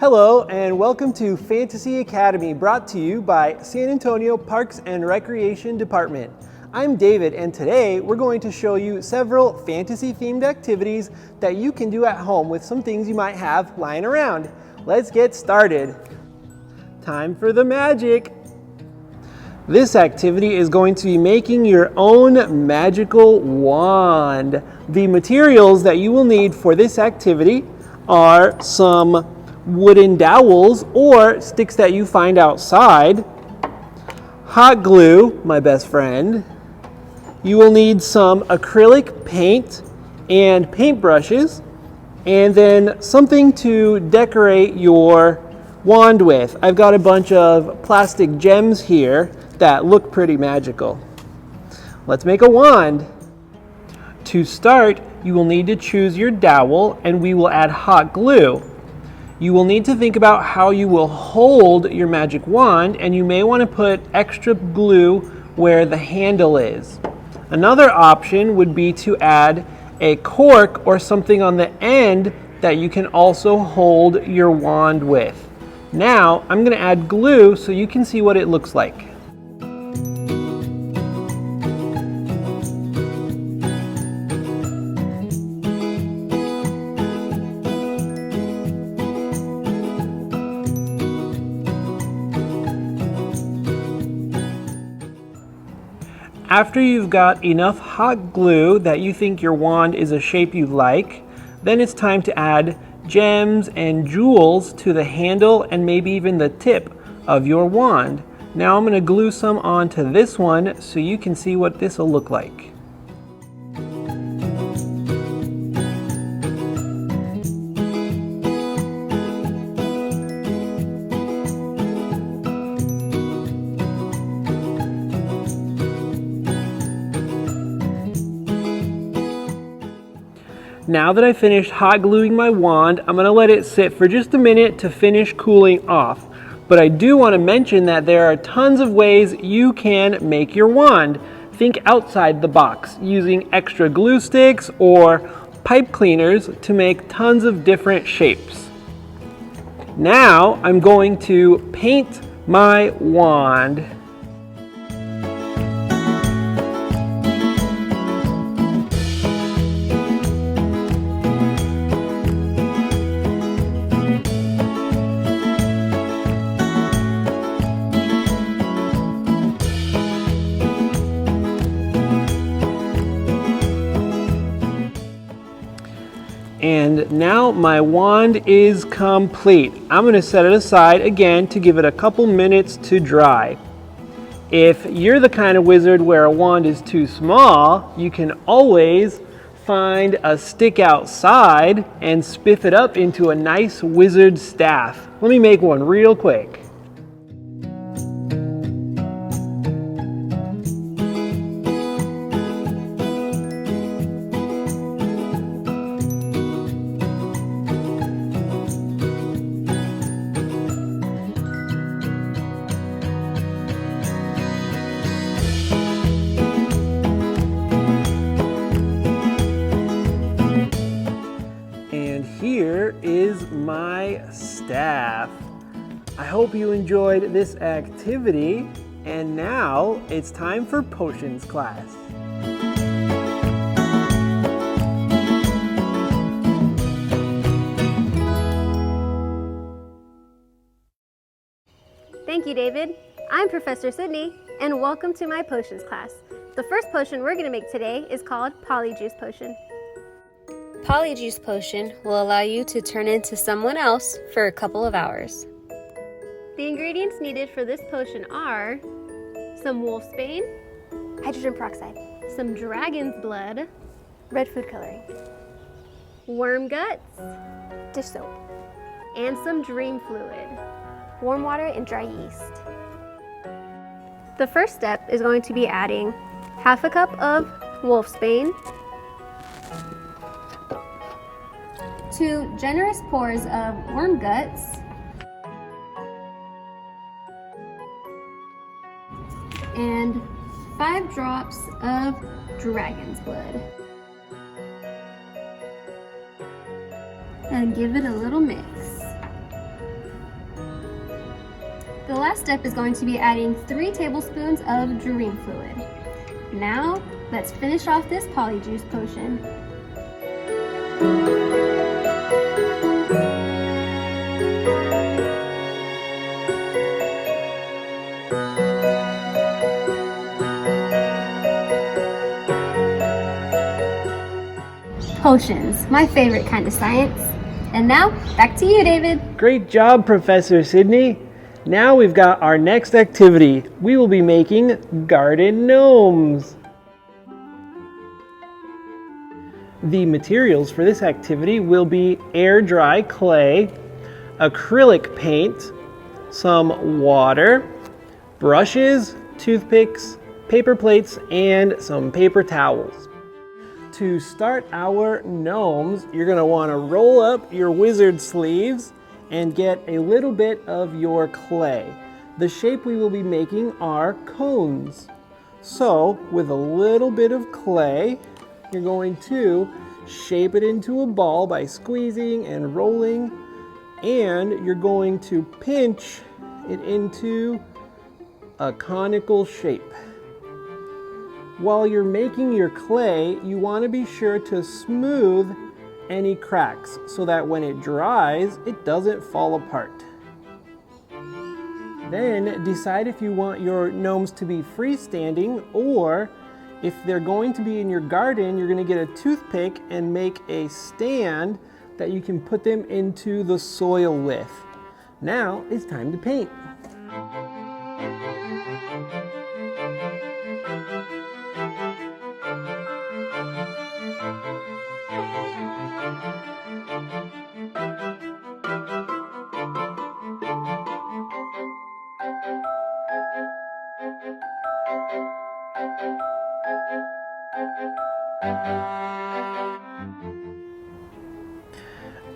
Hello and welcome to Fantasy Academy, brought to you by San Antonio Parks and Recreation Department. I'm David, and today we're going to show you several fantasy-themed activities that you can do at home with some things you might have lying around. Let's get started. Time for the magic. This activity is going to be making your own magical wand. The materials that you will need for this activity are some wooden dowels or sticks that you find outside, hot glue, my best friend. You will need some acrylic paint and paint brushes, and then something to decorate your wand with. I've got a bunch of plastic gems here that look pretty magical. Let's make a wand. To start, you will need to choose your dowel, and we will add hot glue. You will need to think about how you will hold your magic wand, and you may want to put extra glue where the handle is. Another option would be to add a cork or something on the end that you can also hold your wand with. Now, I'm going to add glue so you can see what it looks like. After you've got enough hot glue that you think your wand is a shape you like, then it's time to add gems and jewels to the handle and maybe even the tip of your wand. Now I'm going to glue some onto this one so you can see what this will look like. Now that I've finished hot gluing my wand, I'm going to let it sit for just a minute to finish cooling off. But I do want to mention that there are tons of ways you can make your wand. Think outside the box, using extra glue sticks or pipe cleaners to make tons of different shapes. Now I'm going to paint my wand. And now my wand is complete. I'm going to set it aside again to give it a couple minutes to dry. If you're the kind of wizard where a wand is too small, you can always find a stick outside and spiff it up into a nice wizard staff. Let me make one real quick. Here is my staff. I hope you enjoyed this activity, and now it's time for potions class. Thank you, David. I'm Professor Sydney, and welcome to my potions class. The first potion we're going to make today is called Polyjuice Potion. Polyjuice Potion will allow you to turn into someone else for a couple of hours. The ingredients needed for this potion are some wolfsbane, hydrogen peroxide, some dragon's blood, red food coloring, worm guts, dish soap, and some dream fluid, warm water and dry yeast. The first step is going to be adding half a cup of wolfsbane, 2 generous pours of worm guts, and 5 drops of dragon's blood. And give it a little mix. The last step is going to be adding 3 tablespoons of dream fluid. Now, let's finish off this polyjuice potion. Potions, my favorite kind of science. And now, back to you, David. Great job, Professor Sydney. Now we've got our next activity. We will be making garden gnomes. The materials for this activity will be air dry clay, acrylic paint, some water, brushes, toothpicks, paper plates, and some paper towels. To start our gnomes, you're going to want to roll up your wizard sleeves and get a little bit of your clay. The shape we will be making are cones. So, with a little bit of clay, you're going to shape it into a ball by squeezing and rolling, and you're going to pinch it into a conical shape. While you're making your clay, you want to be sure to smooth any cracks so that when it dries, it doesn't fall apart. Then decide if you want your gnomes to be freestanding, or if they're going to be in your garden, you're going to get a toothpick and make a stand that you can put them into the soil with. Now it's time to paint.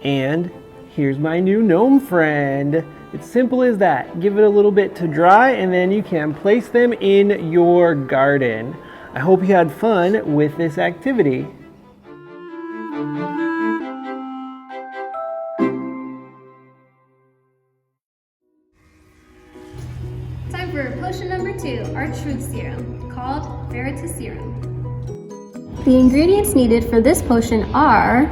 And here's my new gnome friend. It's simple as that. Give it a little bit to dry and then you can place them in your garden. I hope you had fun with this activity. Time for potion number 2, our truth serum, called Veritaserum. The ingredients needed for this potion are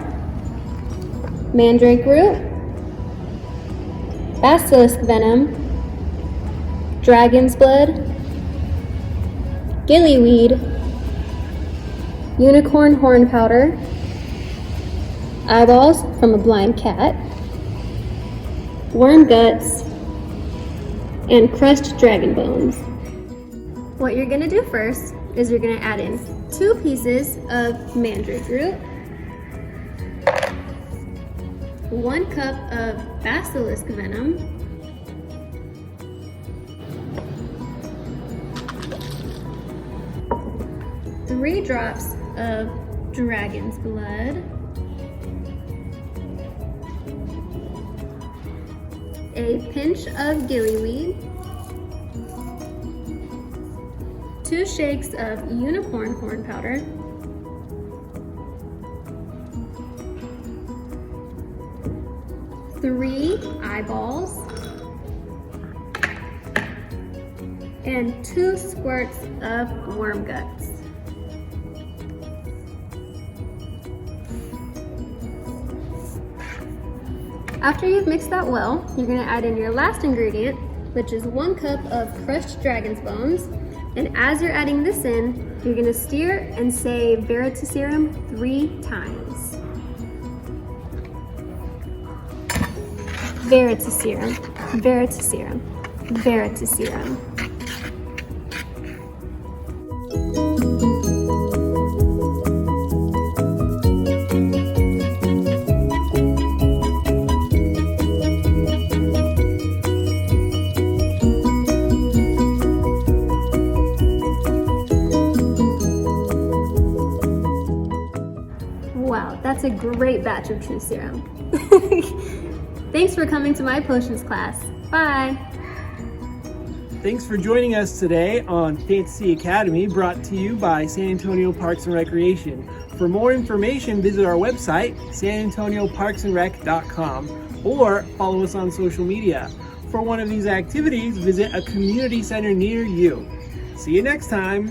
mandrake root, basilisk venom, dragon's blood, gillyweed, unicorn horn powder, eyeballs from a blind cat, worm guts, and crushed dragon bones. What you're going to do first is you're going to add in 2 pieces of mandrake root, 1 cup of basilisk venom, 3 drops of dragon's blood, a pinch of gillyweed, 2 shakes of unicorn horn powder, 3 eyeballs, and 2 squirts of worm guts. After you've mixed that well, you're going to add in your last ingredient, which is 1 cup of crushed dragon's bones. And as you're adding this in, you're going to stir and say Veritaserum 3 times. Veritaserum, Veritaserum, Veritaserum. Wow, that's a great batch of truth serum. Thanks for coming to my potions class. Bye. Thanks for joining us today on Fantasy Academy, brought to you by San Antonio Parks and Recreation. For more information, visit our website, sanantonioparksandrec.com, or follow us on social media. For one of these activities, visit a community center near you. See you next time.